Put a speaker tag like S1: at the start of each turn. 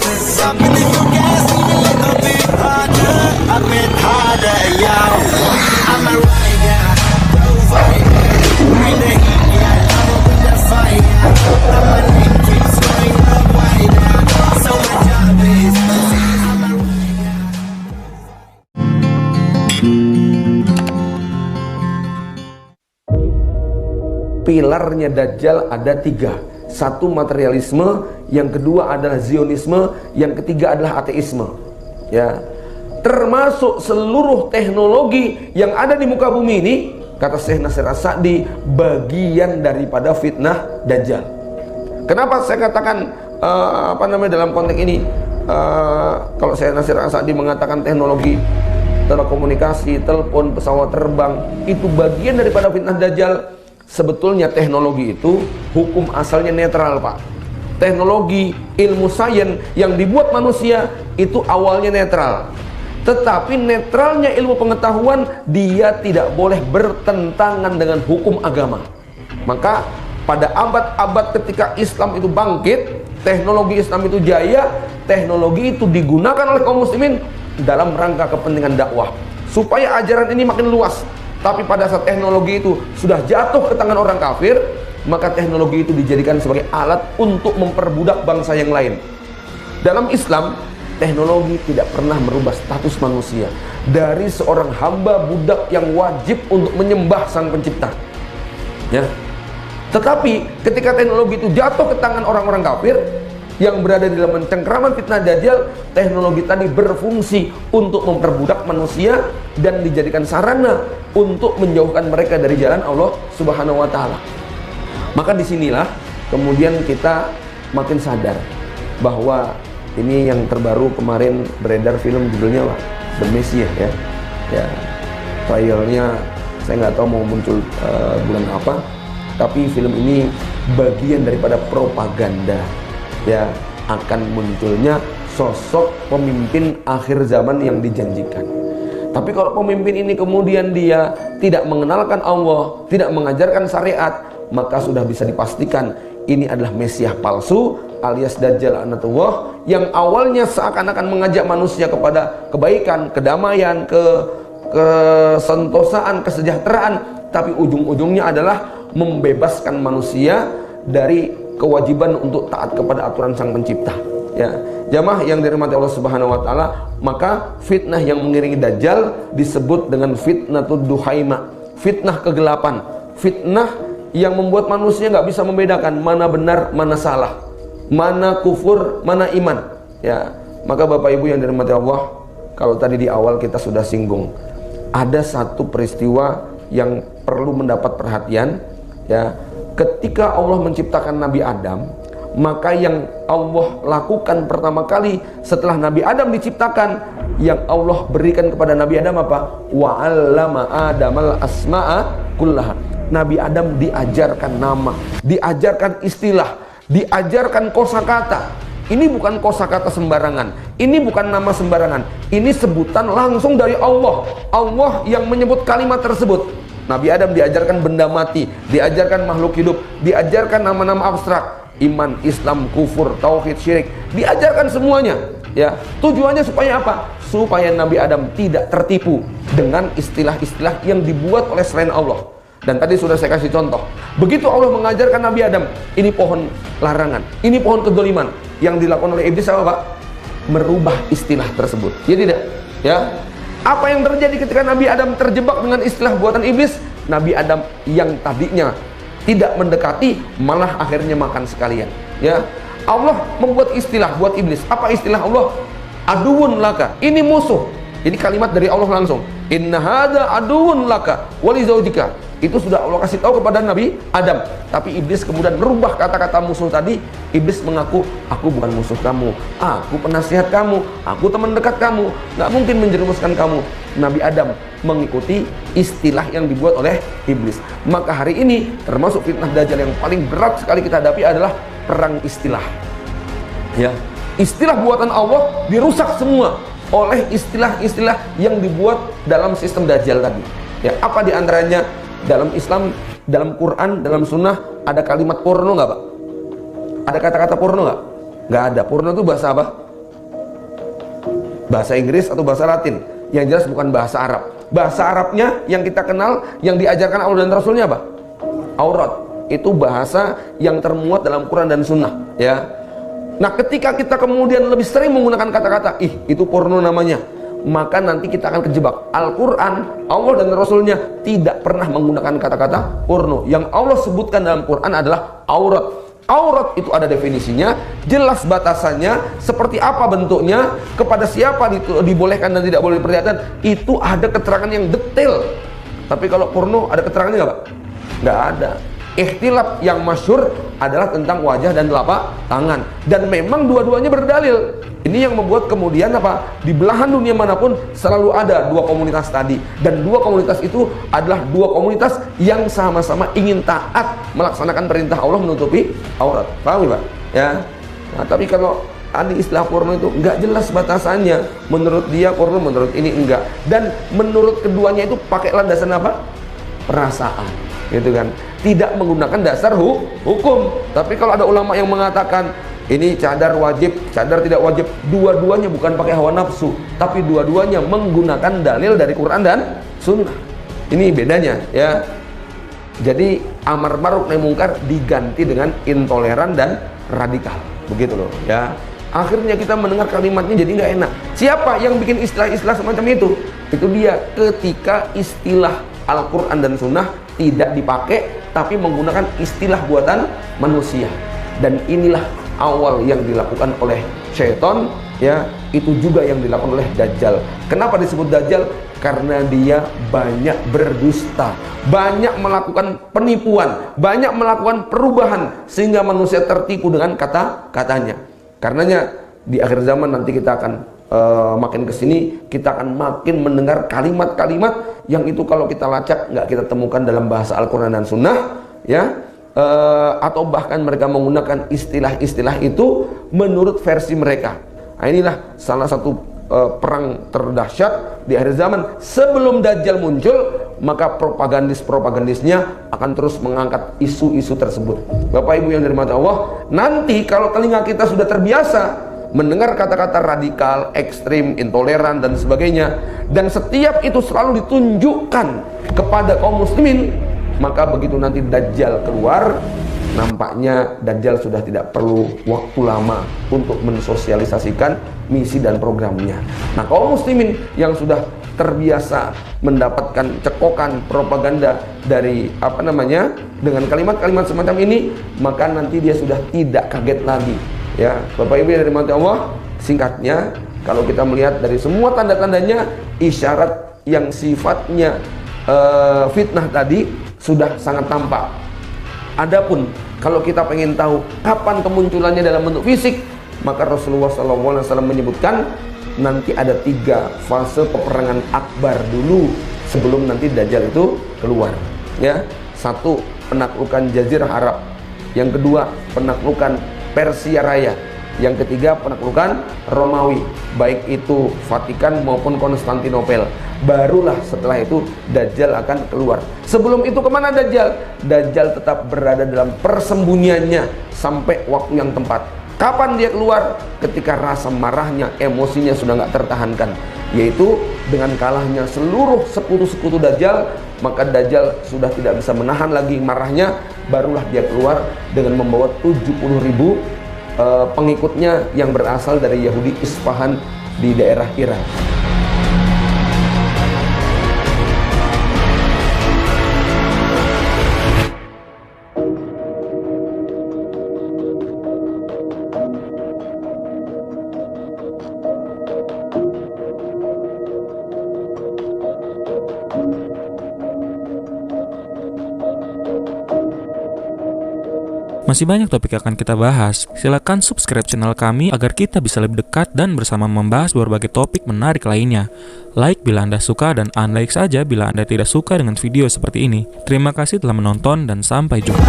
S1: Something in your gas, even a little bit harder, a bit harder, yo. I'm a rider, provider, bring the heat, yeah, I'm up with the fire. And my name keeps going up wider, so my job is to say I'm a rider.
S2: Pilarnya Dajjal ada 3. Satu materialisme, yang kedua adalah Zionisme, yang ketiga adalah ateisme. Ya, termasuk seluruh teknologi yang ada di muka bumi ini, kata Syekh Nasir As-Sa'di, bagian daripada fitnah Dajjal. Kenapa saya katakan dalam konteks ini, kalau Syekh Nasir As-Sa'di mengatakan teknologi telekomunikasi, telepon, pesawat terbang itu bagian daripada fitnah Dajjal. Sebetulnya teknologi itu hukum asalnya netral, Pak. Teknologi, ilmu sains yang dibuat manusia itu awalnya netral. Tetapi netralnya ilmu pengetahuan, dia tidak boleh bertentangan dengan hukum agama. Maka pada abad-abad ketika Islam itu bangkit, teknologi Islam itu jaya, teknologi itu digunakan oleh kaum muslimin dalam rangka kepentingan dakwah supaya ajaran ini makin luas. Tapi pada saat teknologi itu sudah jatuh ke tangan orang kafir, maka teknologi itu dijadikan sebagai alat untuk memperbudak bangsa yang lain. Dalam Islam, teknologi tidak pernah merubah status manusia dari seorang hamba budak yang wajib untuk menyembah Sang Pencipta. Ya. Tetapi ketika teknologi itu jatuh ke tangan orang-orang kafir yang berada di dalam cengkraman fitnah Dajjal, teknologi tadi berfungsi untuk memperbudak manusia dan dijadikan sarana untuk menjauhkan mereka dari jalan Allah Subhanahu wa taala. Maka disinilah kemudian kita makin sadar bahwa ini yang terbaru kemarin beredar film judulnya The Messiah, ya. Ya, trialnya saya nggak tahu mau muncul bulan apa, tapi film ini bagian daripada propaganda, ya, akan munculnya sosok pemimpin akhir zaman yang dijanjikan. Tapi kalau pemimpin ini kemudian dia tidak mengenalkan Allah, tidak mengajarkan syariat, maka sudah bisa dipastikan ini adalah Mesias palsu alias Dajjal anatullah, yang awalnya seakan-akan mengajak manusia kepada kebaikan, kedamaian, kesentosaan, kesejahteraan, tapi ujung-ujungnya adalah membebaskan manusia dari kewajiban untuk taat kepada aturan Sang Pencipta. Ya, jamaah yang dirahmati Allah Subhanahu wa taala, maka fitnah yang mengiringi Dajjal disebut dengan fitnatud duhaima, fitnah kegelapan, fitnah yang membuat manusia nggak bisa membedakan mana benar, mana salah, mana kufur, mana iman. Ya, maka Bapak Ibu yang dirahmati Allah, kalau tadi di awal kita sudah singgung, ada satu peristiwa yang perlu mendapat perhatian, ya. Ketika Allah menciptakan Nabi Adam, maka yang Allah lakukan pertama kali setelah Nabi Adam diciptakan, yang Allah berikan kepada Nabi Adam apa? Wa 'allama Adamal asma'a kullaha. Nabi Adam diajarkan nama, diajarkan istilah, diajarkan kosakata. Ini bukan kosakata sembarangan, ini bukan nama sembarangan, ini sebutan langsung dari Allah. Allah yang menyebut kalimat tersebut. Nabi Adam diajarkan benda mati, diajarkan makhluk hidup, diajarkan nama-nama abstrak, iman, Islam, kufur, tauhid, syirik, diajarkan semuanya. Ya, tujuannya supaya apa? Supaya Nabi Adam tidak tertipu dengan istilah-istilah yang dibuat oleh selain Allah. Dan tadi sudah saya kasih contoh. Begitu Allah mengajarkan Nabi Adam, ini pohon larangan, ini pohon kedoliman, yang dilakukan oleh iblis apa, Pak? Merubah istilah tersebut. Ya tidak? Ya. Apa yang terjadi ketika Nabi Adam terjebak dengan istilah buatan iblis? Nabi Adam yang tadinya tidak mendekati, malah akhirnya makan sekalian. Ya, Allah membuat istilah buat iblis. Apa istilah Allah? Aduun laka. Ini musuh. Ini kalimat dari Allah langsung. Inna hadza aduun laka wa li zaujika. Itu sudah Allah kasih tahu kepada Nabi Adam. Tapi iblis kemudian merubah kata-kata musuh tadi. Iblis mengaku, aku bukan musuh kamu, aku penasihat kamu, aku teman dekat kamu, nggak mungkin menjerumuskan kamu. Nabi Adam mengikuti istilah yang dibuat oleh iblis. Maka hari ini termasuk fitnah Dajjal yang paling berat sekali kita hadapi adalah perang istilah. Ya, istilah buatan Allah dirusak semua oleh istilah-istilah yang dibuat dalam sistem Dajjal tadi. Ya, apa diantaranya? Dalam Islam, dalam Quran, dalam Sunnah ada kalimat porno nggak, Pak? Ada kata-kata porno nggak? Nggak ada. Porno itu bahasa apa? Bahasa Inggris atau bahasa Latin? Yang jelas bukan bahasa Arab. Bahasa Arabnya yang kita kenal, yang diajarkan Allah dan Rasulnya apa? Aurat. Itu bahasa yang termuat dalam Quran dan Sunnah, ya. Nah, ketika kita kemudian lebih sering menggunakan kata-kata, itu porno namanya, maka nanti kita akan kejebak. Al-Quran, Allah dan Rasulnya tidak pernah menggunakan kata-kata porno. Yang Allah sebutkan dalam Quran adalah aurat. Aurat itu ada definisinya, jelas batasannya, seperti apa bentuknya, kepada siapa dibolehkan dan tidak boleh diperlihatkan, itu ada keterangan yang detail. Tapi kalau porno ada keterangannya nggak, Pak? Nggak ada. Ikhtilaf yang masyhur adalah tentang wajah dan telapak tangan, dan memang dua-duanya berdalil. Ini yang membuat kemudian apa? Di belahan dunia manapun selalu ada dua komunitas tadi, dan dua komunitas itu adalah dua komunitas yang sama-sama ingin taat melaksanakan perintah Allah menutupi aurat. Paham ya, Pak? Ya. Nah, tapi kalau ada istilah porno itu nggak jelas batasannya. Menurut dia porno, menurut ini enggak. Dan menurut keduanya itu pakai landasan apa? Perasaan, gitu kan? Tidak menggunakan dasar hukum. Tapi kalau ada ulama yang mengatakan ini cadar wajib, cadar tidak wajib, dua-duanya bukan pakai hawa nafsu, tapi dua-duanya menggunakan dalil dari Quran dan Sunnah. Ini bedanya, ya. Jadi amar ma'ruf nahi mungkar diganti dengan intoleran dan radikal, begitu loh, ya. Akhirnya kita mendengar kalimatnya jadi nggak enak. Siapa yang bikin istilah-istilah semacam itu? Itu dia, ketika istilah Al-Quran dan Sunnah tidak dipakai, tapi menggunakan istilah buatan manusia. Dan inilah awal yang dilakukan oleh syaitan, ya. Itu juga yang dilakukan oleh Dajjal. Kenapa disebut Dajjal? Karena dia banyak berdusta, banyak melakukan penipuan, banyak melakukan perubahan, sehingga manusia tertipu dengan kata-katanya. Karenanya di akhir zaman nanti kita akan makin kesini, kita akan makin mendengar kalimat-kalimat yang itu kalau kita lacak nggak kita temukan dalam bahasa Al-Quran dan Sunnah, ya. Atau bahkan mereka menggunakan istilah-istilah itu menurut versi mereka. Nah, inilah salah satu perang terdahsyat di akhir zaman. Sebelum Dajjal muncul, maka propagandisnya akan terus mengangkat isu-isu tersebut. Bapak Ibu yang dirahmati Allah, nanti kalau telinga kita sudah terbiasa mendengar kata-kata radikal, ekstrim, intoleran dan sebagainya, dan setiap itu selalu ditunjukkan kepada kaum muslimin, maka begitu nanti Dajjal keluar, nampaknya Dajjal sudah tidak perlu waktu lama untuk mensosialisasikan misi dan programnya. Nah, kaum muslimin yang sudah terbiasa mendapatkan cekokan propaganda dari dengan kalimat-kalimat semacam ini, maka nanti dia sudah tidak kaget lagi. Ya, Bapak Ibu yang dirahmati Allah, singkatnya kalau kita melihat dari semua tanda-tandanya, isyarat yang sifatnya fitnah tadi sudah sangat tampak. Adapun kalau kita pengen tahu kapan kemunculannya dalam bentuk fisik, maka Rasulullah SAW menyebutkan nanti ada 3 fase peperangan akbar dulu sebelum nanti Dajjal itu keluar. Ya, 1 penaklukan Jazirah Arab, yang kedua penaklukan Persia Raya, yang ketiga penaklukan Romawi, baik itu Vatikan maupun Konstantinopel. Barulah setelah itu Dajjal akan keluar. Sebelum itu kemana Dajjal? Dajjal tetap berada dalam persembunyiannya sampai waktu yang tepat. Kapan dia keluar? Ketika rasa marahnya, emosinya sudah nggak tertahankan, yaitu dengan kalahnya seluruh sekutu-sekutu Dajjal, maka Dajjal sudah tidak bisa menahan lagi marahnya. Barulah dia keluar dengan membawa 70.000 pengikutnya yang berasal dari Yahudi Isfahan di daerah Iran.
S3: Masih banyak topik yang akan kita bahas. Silakan subscribe channel kami agar kita bisa lebih dekat dan bersama membahas berbagai topik menarik lainnya. Like bila Anda suka dan unlike saja bila Anda tidak suka dengan video seperti ini. Terima kasih telah menonton dan sampai jumpa.